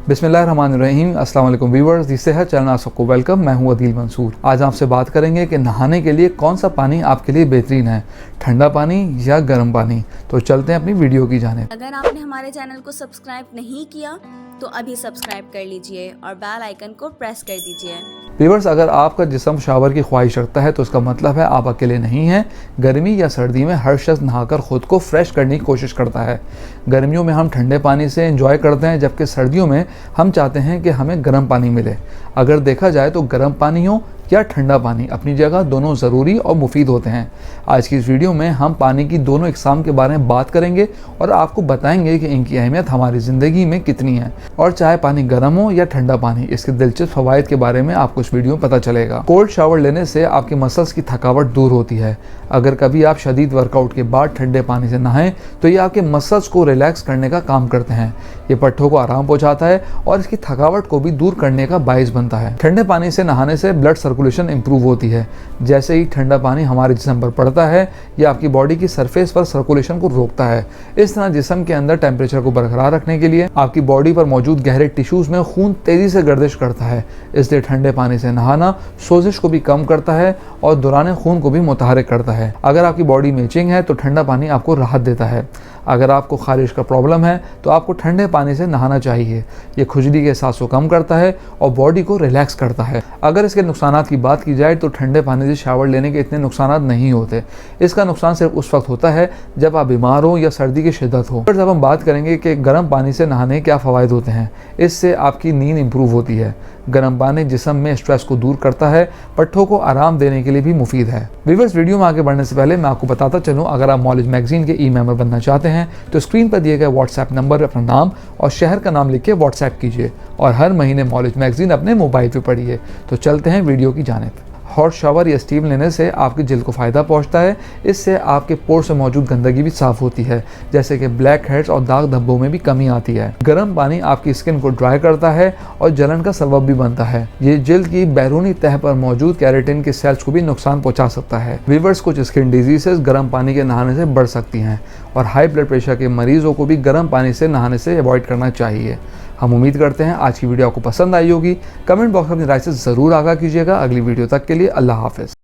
बिस्मिल्लाहिर्रहमानिर्रहीम। अस्सलाम वालेकुम व्यूअर्स, दी सेहत चैनल आप सबको वेलकम। मैं हूं अदील मंसूर। आज आपसे बात करेंगे कि नहाने के लिए कौन सा पानी आपके लिए बेहतरीन है, ठंडा पानी या गर्म पानी। तो चलते हैं अपनी वीडियो की जानिब। अगर आपने हमारे चैनल को सब्सक्राइब नहीं किया तो अभी सब्सक्राइब कर लीजिए और बेल आइकन को प्रेस कर दीजिए। व्यूअर्स, अगर आपका जिस्म शावर की ख्वाहिश रखता है तो इसका मतलब है आप अकेले नहीं हैं। गर्मी या सर्दी में हर शख्स नहाकर ख़ुद को फ्रेश करने की कोशिश करता है। गर्मियों में हम ठंडे पानी से एंजॉय करते हैं, जबकि सर्दियों में हम चाहते हैं कि हमें गर्म पानी मिले। अगर देखा जाए तो गर्म पानी हो या ठंडा पानी, अपनी जगह दोनों ज़रूरी और मुफीद होते हैं। आज की इस वीडियो में हम पानी की दोनों इकसाम के बारे में बात करेंगे और आपको बताएंगे कि इनकी अहमियत हमारी ज़िंदगी में कितनी है। और चाहे पानी गर्म हो या ठंडा पानी, इसके दिलचस्प फ़वाइद के बारे में आपको इस वीडियो में पता चलेगा। कोल्ड शावर लेने से आपके मसल्स की थकावट दूर होती है। अगर कभी आप शदीद वर्कआउट के बाद ठंडे पानी से नहाएं तो ये आपके मसल्स को रिलैक्स करने का काम करते हैं। ये पट्टों को आराम पहुँचाता है और इसकी थकावट को भी दूर करने का बाइस बनता है। ठंडे पानी से नहाने से ब्लड सर्कुलेशन इंप्रूव होती है। जैसे ही ठंडा पानी हमारे जिस्म पर पड़ता है, यह आपकी बॉडी की सरफेस पर सर्कुलेशन को रोकता है। इस तरह जिस्म के अंदर टेम्परेचर को बरकरार रखने के लिए आपकी बॉडी पर मौजूद गहरे टिश्यूज में खून तेजी से गर्दिश करता है। इसलिए ठंडे पानी से नहाना सोजिश को भी कम करता है और दौरान खून को भी मुतहरिक करता है। अगर आपकी बॉडी में इचिंग है तो ठंडा पानी आपको राहत देता है। अगर आपको खारिश का प्रॉब्लम है तो आपको ठंडे पानी से नहाना चाहिए। ये खुजली के एहसास को कम करता है और बॉडी को रिलैक्स करता है। अगर इसके नुकसानात की बात की जाए तो ठंडे पानी से शावर लेने के इतने नुकसानात नहीं होते। इसका नुकसान सिर्फ उस वक्त होता है जब आप बीमार हो या सर्दी की शिद्दत हो। फिर जब हम बात करेंगे कि गर्म पानी से नहाने के क्या फ़वाइद होते हैं, इससे आपकी नींद इंप्रूव होती है। गर्म पानी जिस्म में स्ट्रेस को दूर करता है, पट्टों को आराम देने के लिए भी मुफीद है। व्यूअर्स, वीडियो में आगे बढ़ने से पहले मैं आपको बताता चलूँ, अगर आप मौलिज मैगजीन के ई-मेंबर बनना चाहते हैं तो स्क्रीन पर दिए गए व्हाट्सएप नंबर पर अपना नाम और शहर का नाम लिख के व्हाट्सएप कीजिए और हर महीने मौलिज मैगजीन अपने मोबाइल पर पढ़िए। तो चलते हैं वीडियो की जानिब। हॉट शावर या स्टीम लेने से आपकी जिल्द को फ़ायदा पहुंचता है। इससे आपके पोर से मौजूद गंदगी भी साफ़ होती है, जैसे कि ब्लैक हेड्स और दाग धब्बों में भी कमी आती है। गर्म पानी आपकी स्किन को ड्राई करता है और जलन का सबब भी बनता है। ये जिल्द की बैरूनी तह पर मौजूद केराटिन के सेल्स को भी नुकसान पहुँचा सकता है। व्यूअर्स, कुछ स्किन डिजीज़ेस गर्म पानी के नहाने से बढ़ सकती हैं और हाई ब्लड प्रेशर के मरीजों को भी गर्म पानी से नहाने से अवॉइड करना चाहिए। हम उम्मीद करते हैं आज की वीडियो आपको पसंद आई होगी। कमेंट बॉक्स में अपनी राय से ज़रूर आगाह कीजिएगा। अगली वीडियो तक के लिए अल्लाह हाफ़िज़।